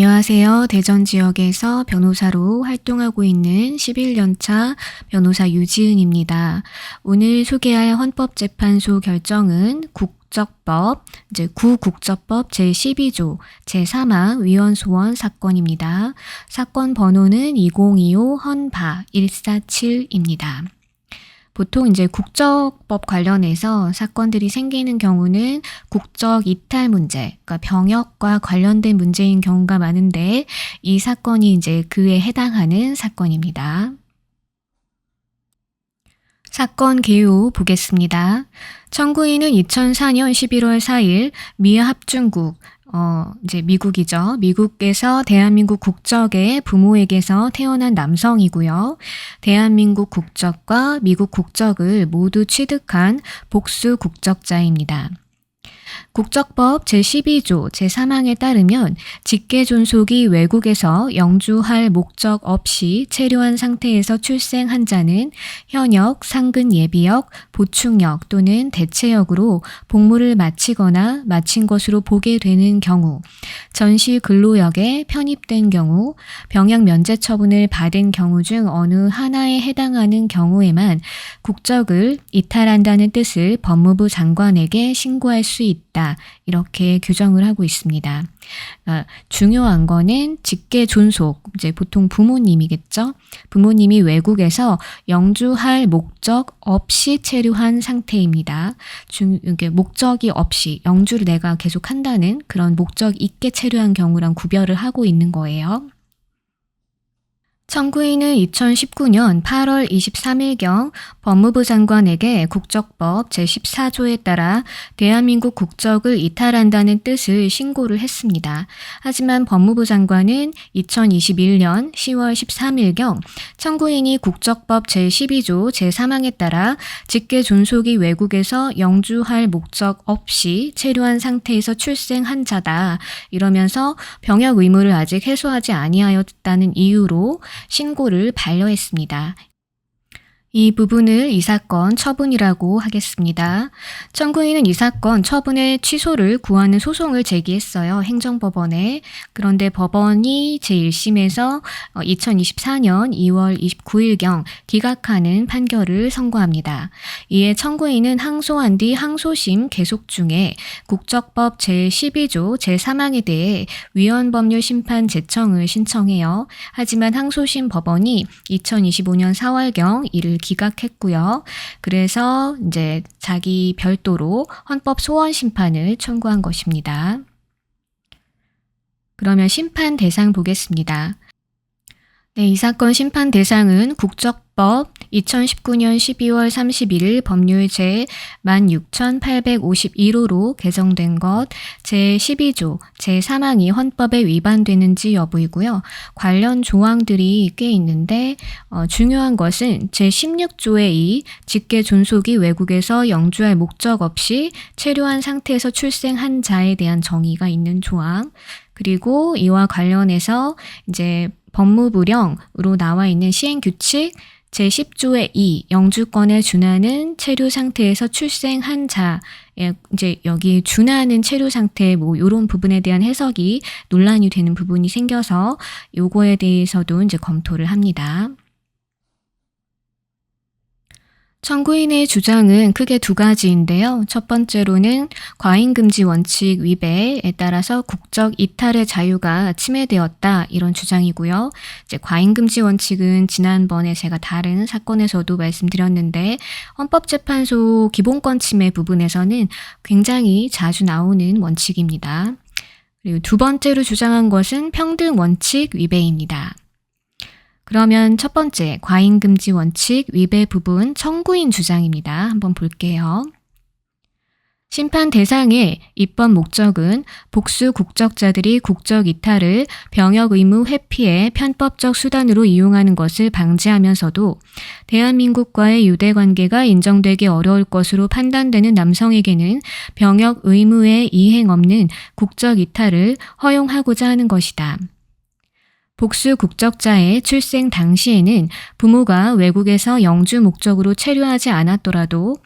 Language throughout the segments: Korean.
안녕하세요. 대전 지역에서 변호사로 활동하고 있는 11년차 변호사 유지은입니다. 오늘 소개할 헌법재판소 결정은 국적법, 구국적법 제12조 제3항 위헌소원 사건입니다. 사건 번호는 2025 헌바 147입니다. 보통 국적법 관련해서 사건들이 생기는 경우는 국적 이탈 문제, 그러니까 병역과 관련된 문제인 경우가 많은데 이 사건이 그에 해당하는 사건입니다. 사건 개요 보겠습니다. 청구인은 2004년 11월 4일 미합중국, 미국이죠. 미국에서 대한민국 국적의 부모에게서 태어난 남성이고요. 대한민국 국적과 미국 국적을 모두 취득한 복수 국적자입니다. 국적법 제12조 제3항에 따르면 직계존속이 외국에서 영주할 목적 없이 체류한 상태에서 출생한 자는 현역, 상근 예비역, 보충역 또는 대체역으로 복무를 마치거나 마친 것으로 보게 되는 경우, 전시 근로역에 편입된 경우, 병역 면제 처분을 받은 경우 중 어느 하나에 해당하는 경우에만 국적을 이탈한다는 뜻을 법무부 장관에게 신고할 수 있다. 이렇게 규정을 하고 있습니다. 중요한 거는 직계존속, 보통 부모님이겠죠. 부모님이 외국에서 영주할 목적 없이 체류한 상태입니다. 목적이 없이 영주를 내가 계속 한다는 그런 목적 있게 체류한 경우랑 구별을 하고 있는 거예요. 청구인은 2019년 8월 23일경 법무부 장관에게 국적법 제14조에 따라 대한민국 국적을 이탈한다는 뜻을 신고를 했습니다. 하지만 법무부 장관은 2021년 10월 13일경 청구인이 국적법 제12조 제3항에 따라 직계존속이 외국에서 영주할 목적 없이 체류한 상태에서 출생한 자다. 이러면서 병역 의무를 아직 해소하지 아니하였다는 이유로 신고를 반려했습니다. 이 부분을 이 사건 처분이라고 하겠습니다. 청구인은 이 사건 처분의 취소를 구하는 소송을 제기했어요. 행정법원에. 그런데 법원이 제1심에서 2024년 2월 29일경 기각하는 판결을 선고합니다. 이에 청구인은 항소한 뒤 항소심 계속 중에 국적법 제12조 제3항에 대해 위헌법률 심판 제청을 신청해요. 하지만 항소심 법원이 2025년 4월경 이를 기각했고요. 그래서 자기 별도로 헌법 소원 심판을 청구한 것입니다. 그러면 심판 대상 보겠습니다. 이 사건 심판 대상은 국적법 2019년 12월 31일 법률 제 16,851호로 개정된 것 제12조 제3항이 헌법에 위반되는지 여부이고요. 관련 조항들이 꽤 있는데 중요한 것은 제16조의 2 직계존속이 외국에서 영주할 목적 없이 체류한 상태에서 출생한 자에 대한 정의가 있는 조항, 그리고 이와 관련해서 법무부령으로 나와 있는 시행규칙 제10조의 2 영주권에 준하는 체류 상태에서 출생한 자, 여기 준하는 체류 상태 이런 부분에 대한 해석이 논란이 되는 부분이 생겨서 요거에 대해서도 검토를 합니다. 청구인의 주장은 크게 두 가지인데요. 첫 번째로는 과잉금지 원칙 위배에 따라서 국적 이탈의 자유가 침해되었다 이런 주장이고요. 과잉금지 원칙은 지난번에 제가 다른 사건에서도 말씀드렸는데 헌법재판소 기본권 침해 부분에서는 굉장히 자주 나오는 원칙입니다. 그리고 두 번째로 주장한 것은 평등 원칙 위배입니다. 그러면 첫 번째 과잉금지 원칙 위배 부분 청구인 주장입니다. 한번 볼게요. 심판 대상의 입법 목적은 복수 국적자들이 국적 이탈을 병역 의무 회피의 편법적 수단으로 이용하는 것을 방지하면서도 대한민국과의 유대 관계가 인정되기 어려울 것으로 판단되는 남성에게는 병역 의무의 이행 없는 국적 이탈을 허용하고자 하는 것이다. 복수 국적자의 출생 당시에는 부모가 외국에서 영주 목적으로 체류하지 않았더라도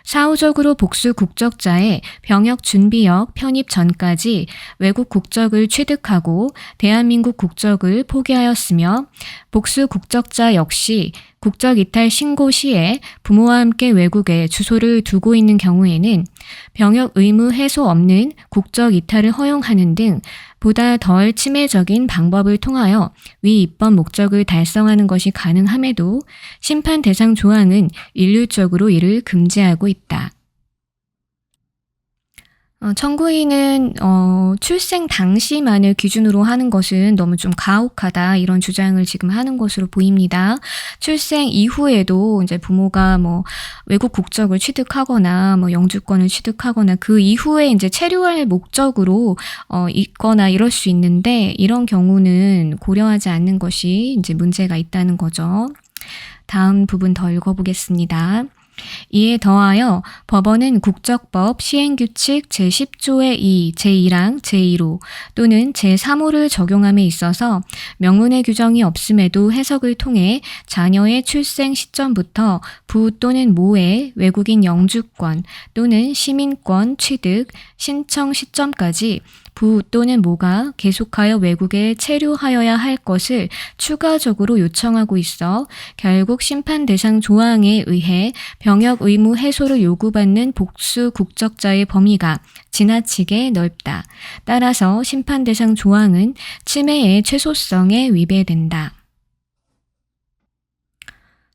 사후적으로 복수 국적자의 병역 준비역 편입 전까지 외국 국적을 취득하고 대한민국 국적을 포기하였으며 복수 국적자 역시 국적 이탈 신고 시에 부모와 함께 외국에 주소를 두고 있는 경우에는 병역 의무 해소 없는 국적 이탈을 허용하는 등 보다 덜 침해적인 방법을 통하여 위 입법 목적을 달성하는 것이 가능함에도 심판 대상 조항은 일률적으로 이를 금지하고 있다. 청구인은 출생 당시만을 기준으로 하는 것은 너무 좀 가혹하다 이런 주장을 지금 하는 것으로 보입니다. 출생 이후에도 이제 부모가 뭐 외국 국적을 취득하거나 뭐 영주권을 취득하거나 그 이후에 이제 체류할 목적으로 있거나 이럴 수 있는데 이런 경우는 고려하지 않는 것이 이제 문제가 있다는 거죠. 다음 부분 더 읽어보겠습니다. 이에 더하여 법원은 국적법 시행규칙 제10조의 2, 제1항, 제1호 또는 제3호를 적용함에 있어서 명문의 규정이 없음에도 해석을 통해 자녀의 출생 시점부터 부 또는 모의 외국인 영주권 또는 시민권 취득, 신청 시점까지 부 또는 모가 계속하여 외국에 체류하여야 할 것을 추가적으로 요청하고 있어 결국 심판 대상 조항에 의해 병역 의무 해소를 요구받는 복수 국적자의 범위가 지나치게 넓다. 따라서 심판 대상 조항은 침해의 최소성에 위배된다.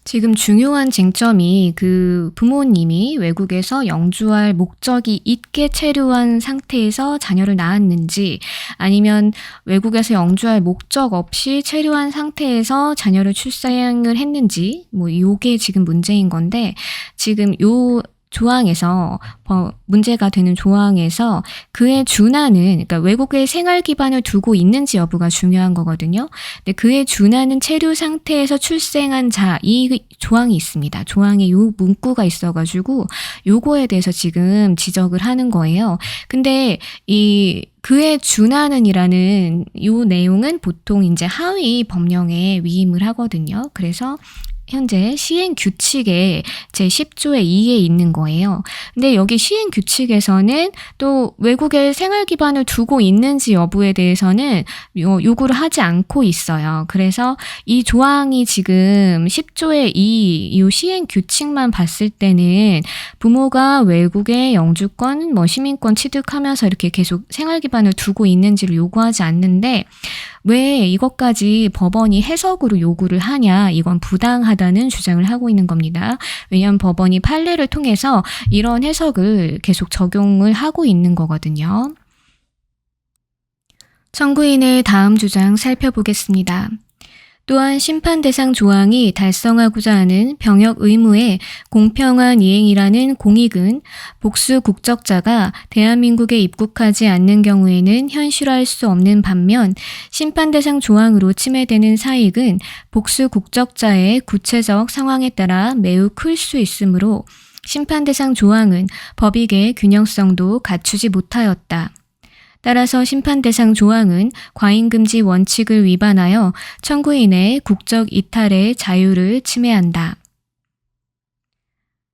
지금 중요한 쟁점이 그 부모님이 외국에서 영주할 목적이 있게 체류한 상태에서 자녀를 낳았는지 아니면 외국에서 영주할 목적 없이 체류한 상태에서 자녀를 출생을 했는지 뭐 요게 지금 문제인 건데 지금 요 조항에서 문제가 되는 조항에서 그에 준하는 그러니까 외국의 생활 기반을 두고 있는지 여부가 중요한 거거든요. 근데 그에 준하는 체류 상태에서 출생한 자 이 조항이 있습니다. 조항에 요 문구가 있어가지고 요거에 대해서 지금 지적을 하는 거예요. 근데 이 그에 준하는이라는 요 내용은 보통 이제 하위 법령에 위임을 하거든요. 그래서 현재 시행규칙에 제10조의 2에 있는 거예요. 근데 여기 시행규칙에서는 또 외국에 생활 기반을 두고 있는지 여부에 대해서는 요구를 하지 않고 있어요. 그래서 이 조항이 지금 10조의 2, 이 시행규칙만 봤을 때는 부모가 외국에 영주권, 시민권 취득하면서 이렇게 계속 생활 기반을 두고 있는지를 요구하지 않는데 왜 이것까지 법원이 해석으로 요구를 하냐, 이건 부당하다는 주장을 하고 있는 겁니다. 왜냐하면 법원이 판례를 통해서 이런 해석을 계속 적용을 하고 있는 거거든요. 청구인의 다음 주장 살펴보겠습니다. 또한 심판 대상 조항이 달성하고자 하는 병역 의무의 공평한 이행이라는 공익은 복수 국적자가 대한민국에 입국하지 않는 경우에는 현실화할 수 없는 반면 심판 대상 조항으로 침해되는 사익은 복수 국적자의 구체적 상황에 따라 매우 클 수 있으므로 심판 대상 조항은 법익의 균형성도 갖추지 못하였다. 따라서 심판 대상 조항은 과잉금지 원칙을 위반하여 청구인의 국적 이탈의 자유를 침해한다.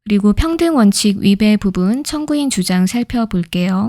그리고 평등 원칙 위배 부분 청구인 주장 살펴볼게요.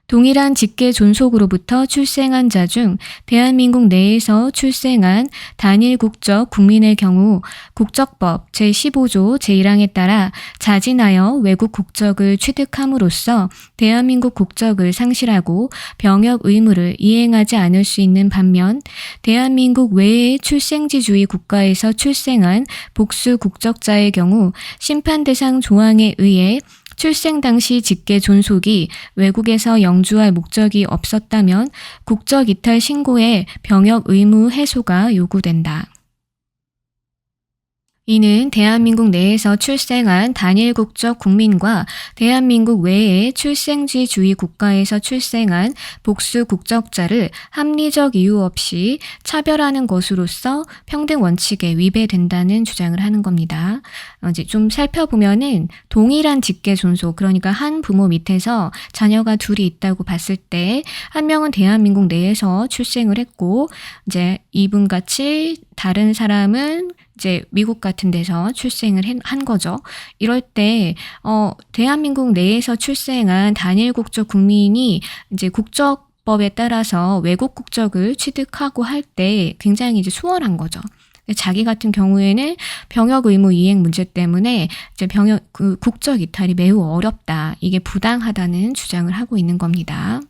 동일한 직계 존속으로부터 출생한 자 중 대한민국 내에서 출생한 단일 국적 국민의 경우 국적법 제15조 제1항에 따라 자진하여 외국 국적을 취득함으로써 대한민국 국적을 상실하고 병역 의무를 이행하지 않을 수 있는 반면 대한민국 외의 출생지주의 국가에서 출생한 복수 국적자의 경우 심판 대상 조항에 의해 출생 당시 직계 존속이 외국에서 영주할 목적이 없었다면 국적 이탈 신고에 병역 의무 해소가 요구된다. 이는 대한민국 내에서 출생한 단일 국적 국민과 대한민국 외의 출생지주의 국가에서 출생한 복수 국적자를 합리적 이유 없이 차별하는 것으로서 평등 원칙에 위배된다는 주장을 하는 겁니다. 이제 좀 살펴보면은 동일한 직계 존속, 그러니까 한 부모 밑에서 자녀가 둘이 있다고 봤을 때 한 명은 대한민국 내에서 출생을 했고 이제 이분같이 다른 사람은 이제 미국 같은 데서 출생을 한 거죠. 이럴 때 대한민국 내에서 출생한 단일 국적 국민이 이제 국적법에 따라서 외국 국적을 취득하고 할 때 굉장히 이제 수월한 거죠. 자기 같은 경우에는 병역 의무 이행 문제 때문에 이제 국적 이탈이 매우 어렵다. 이게 부당하다는 주장을 하고 있는 겁니다.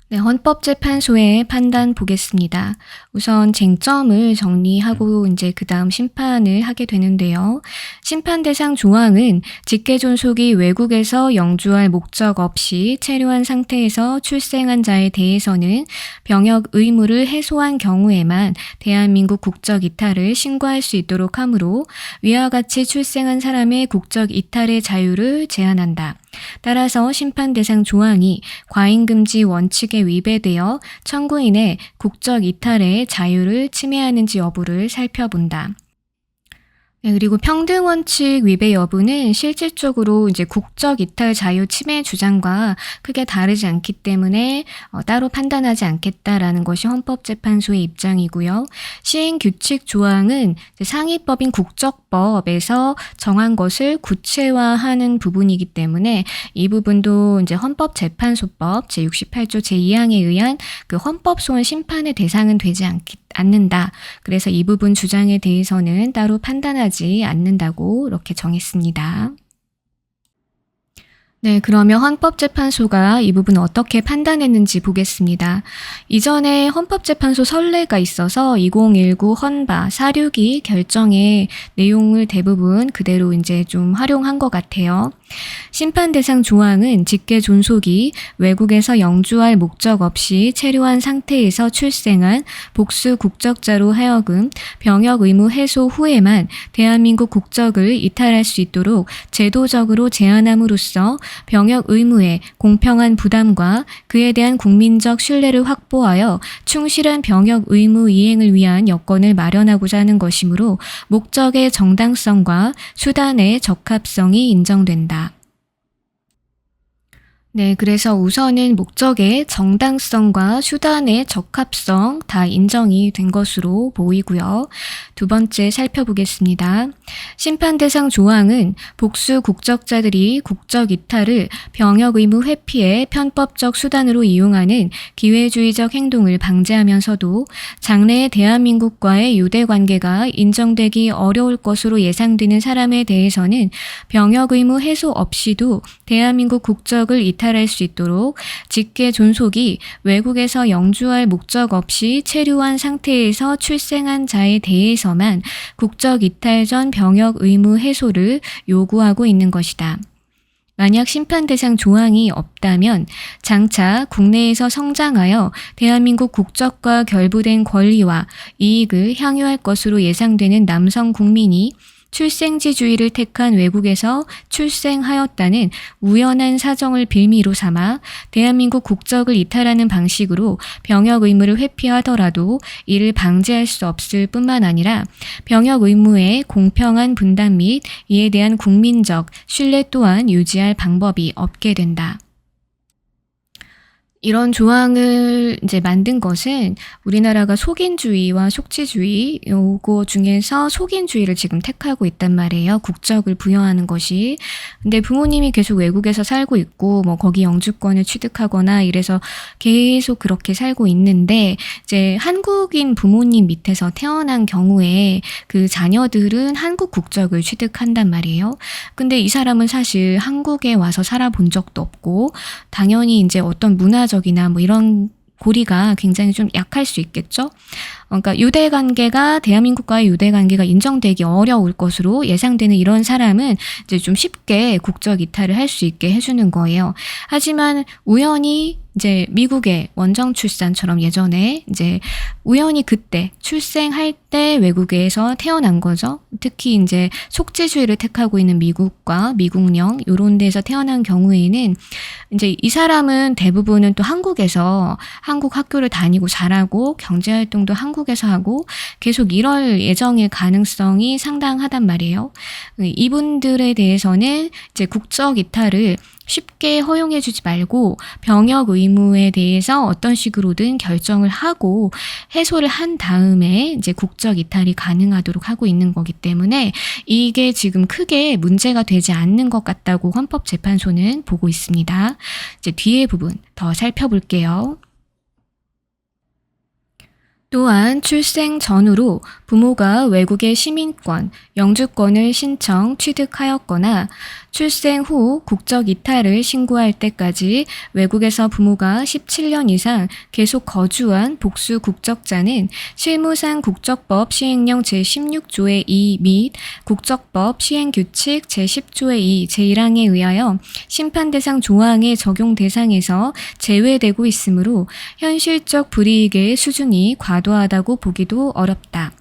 네, 헌법재판소의 판단 보겠습니다. 우선 쟁점을 정리하고 이제 그 다음 심판을 하게 되는데요. 심판 대상 조항은 직계 존속이 외국에서 영주할 목적 없이 체류한 상태에서 출생한 자에 대해서는 병역 의무를 해소한 경우에만 대한민국 국적 이탈을 신고할 수 있도록 하므로 위와 같이 출생한 사람의 국적 이탈의 자유를 제한한다. 따라서 심판 대상 조항이 과잉금지 원칙에 위배되어 청구인의 국적 이탈의 자유를 침해하는지 여부를 살펴본다. 네, 그리고 평등원칙 위배 여부는 실질적으로 이제 국적 이탈 자유 침해 주장과 크게 다르지 않기 때문에 따로 판단하지 않겠다라는 것이 헌법재판소의 입장이고요. 시행규칙 조항은 상위법인 국적법에서 정한 것을 구체화하는 부분이기 때문에 이 부분도 이제 헌법재판소법 제68조 제2항에 의한 그 헌법소원 심판의 대상은 되지 않는다. 그래서 이 부분 주장에 대해서는 따로 판단하지 않는다고 이렇게 정했습니다. 네, 그러면 헌법재판소가 이 부분 어떻게 판단했는지 보겠습니다. 이전에 헌법재판소 선례가 있어서 2019 헌바 462 결정의 내용을 대부분 그대로 이제 좀 활용한 것 같아요. 심판 대상 조항은 직계 존속이 외국에서 영주할 목적 없이 체류한 상태에서 출생한 복수 국적자로 하여금 병역 의무 해소 후에만 대한민국 국적을 이탈할 수 있도록 제도적으로 제한함으로써 병역 의무의 공평한 부담과 그에 대한 국민적 신뢰를 확보하여 충실한 병역 의무 이행을 위한 여건을 마련하고자 하는 것이므로 목적의 정당성과 수단의 적합성이 인정된다. 네, 그래서 우선은 목적의 정당성과 수단의 적합성 다 인정이 된 것으로 보이고요. 두 번째 살펴보겠습니다. 심판 대상 조항은 복수 국적자들이 국적 이탈을 병역 의무 회피의 편법적 수단으로 이용하는 기회주의적 행동을 방지하면서도 장래의 대한민국과의 유대 관계가 인정되기 어려울 것으로 예상되는 사람에 대해서는 병역 의무 해소 없이도 대한민국 국적을 이탈할 수 있도록 직계 존속이 외국에서 영주할 목적 없이 체류한 상태에서 출생한 자에 대해서만 국적 이탈 전 병역 의무 해소를 요구하고 있는 것이다. 만약 심판 대상 조항이 없다면 장차 국내에서 성장하여 대한민국 국적과 결부된 권리와 이익을 향유할 것으로 예상되는 남성 국민이 출생지주의를 택한 외국에서 출생하였다는 우연한 사정을 빌미로 삼아 대한민국 국적을 이탈하는 방식으로 병역 의무를 회피하더라도 이를 방지할 수 없을 뿐만 아니라 병역 의무의 공평한 분담 및 이에 대한 국민적 신뢰 또한 유지할 방법이 없게 된다. 이런 조항을 이제 만든 것은 우리나라가 속인주의와 속지주의 요거 중에서 속인주의를 지금 택하고 있단 말이에요. 국적을 부여하는 것이. 근데 부모님이 계속 외국에서 살고 있고 뭐 거기 영주권을 취득하거나 이래서 계속 그렇게 살고 있는데 이제 한국인 부모님 밑에서 태어난 경우에 그 자녀들은 한국 국적을 취득한단 말이에요. 근데 이 사람은 사실 한국에 와서 살아본 적도 없고 당연히 이제 어떤 문화적이나 뭐 이런 고리가 굉장히 좀 약할 수 있겠죠. 그러니까 유대 관계가 대한민국과의 유대 관계가 인정되기 어려울 것으로 예상되는 이런 사람은 이제 좀 쉽게 국적 이탈을 할 수 있게 해주는 거예요. 하지만 우연히 이제 미국의 원정 출산처럼 예전에 이제 우연히 그때 출생할 때 외국에서 태어난 거죠. 특히 이제 속죄주의를 택하고 있는 미국과 미국령 이런 데서 태어난 경우에는 이제 이 사람은 대부분은 또 한국에서 한국 학교를 다니고 자라고 경제 활동도 한국에서 하고 계속 이럴 예정일 가능성이 상당하단 말이에요. 이분들에 대해서는 이제 국적 이탈을 쉽게 허용해주지 말고 병역 의무에 대해서 어떤 식으로든 결정을 하고 해소를 한 다음에 이제 국적 이탈이 가능하도록 하고 있는 거기 때문에 이게 지금 크게 문제가 되지 않는 것 같다고 헌법재판소는 보고 있습니다. 이제 뒤에 부분 더 살펴볼게요. 또한 출생 전후로 부모가 외국의 시민권, 영주권을 신청, 취득하였거나 출생 후 국적 이탈을 신고할 때까지 외국에서 부모가 17년 이상 계속 거주한 복수 국적자는 실무상 국적법 시행령 제16조의 2 및 국적법 시행규칙 제10조의 2 제1항에 의하여 심판 대상 조항의 적용 대상에서 제외되고 있으므로 현실적 불이익의 수준이 과도하다고 보기도 어렵다.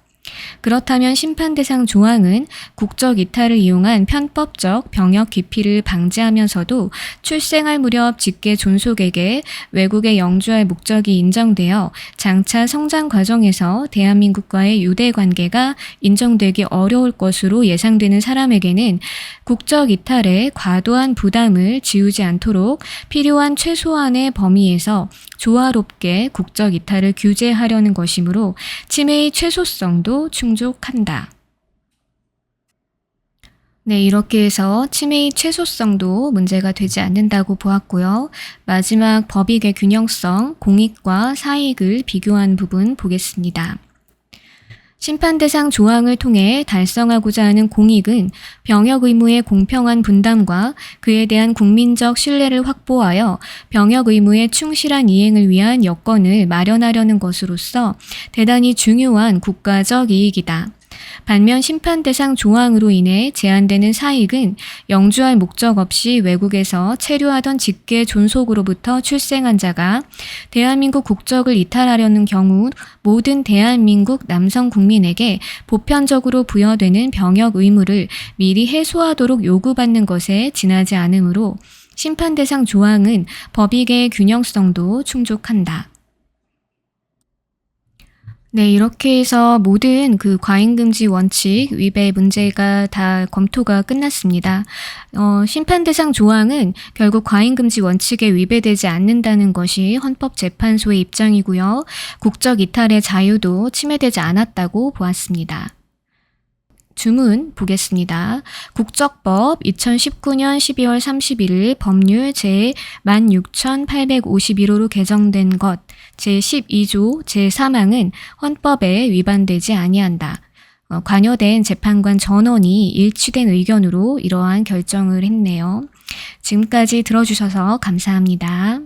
그렇다면 심판 대상 조항은 국적 이탈을 이용한 편법적 병역 기피를 방지하면서도 출생할 무렵 직계 존속에게 외국에 영주할 목적이 인정되어 장차 성장 과정에서 대한민국과의 유대 관계가 인정되기 어려울 것으로 예상되는 사람에게는 국적 이탈에 과도한 부담을 지우지 않도록 필요한 최소한의 범위에서 조화롭게 국적 이탈을 규제하려는 것이므로 침해의 최소성도 충족한다. 네, 이렇게 해서 침해의 최소성도 문제가 되지 않는다고 보았고요. 마지막 법익의 균형성, 공익과 사익을 비교한 부분 보겠습니다. 심판 대상 조항을 통해 달성하고자 하는 공익은 병역 의무의 공평한 분담과 그에 대한 국민적 신뢰를 확보하여 병역 의무의 충실한 이행을 위한 여건을 마련하려는 것으로서 대단히 중요한 국가적 이익이다. 반면 심판 대상 조항으로 인해 제한되는 사익은 영주할 목적 없이 외국에서 체류하던 직계 존속으로부터 출생한 자가 대한민국 국적을 이탈하려는 경우 모든 대한민국 남성 국민에게 보편적으로 부여되는 병역 의무를 미리 해소하도록 요구받는 것에 지나지 않으므로 심판 대상 조항은 법익의 균형성도 충족한다. 네, 이렇게 해서 모든 그 과잉금지 원칙 위배 문제가 다 검토가 끝났습니다. 심판 대상 조항은 결국 과잉금지 원칙에 위배되지 않는다는 것이 헌법재판소의 입장이고요. 국적 이탈의 자유도 침해되지 않았다고 보았습니다. 주문 보겠습니다. 국적법 2019년 12월 31일 법률 제16,851호로 개정된 것 제12조 제3항은 헌법에 위반되지 아니한다. 관여된 재판관 전원이 일치된 의견으로 이러한 결정을 했네요. 지금까지 들어주셔서 감사합니다.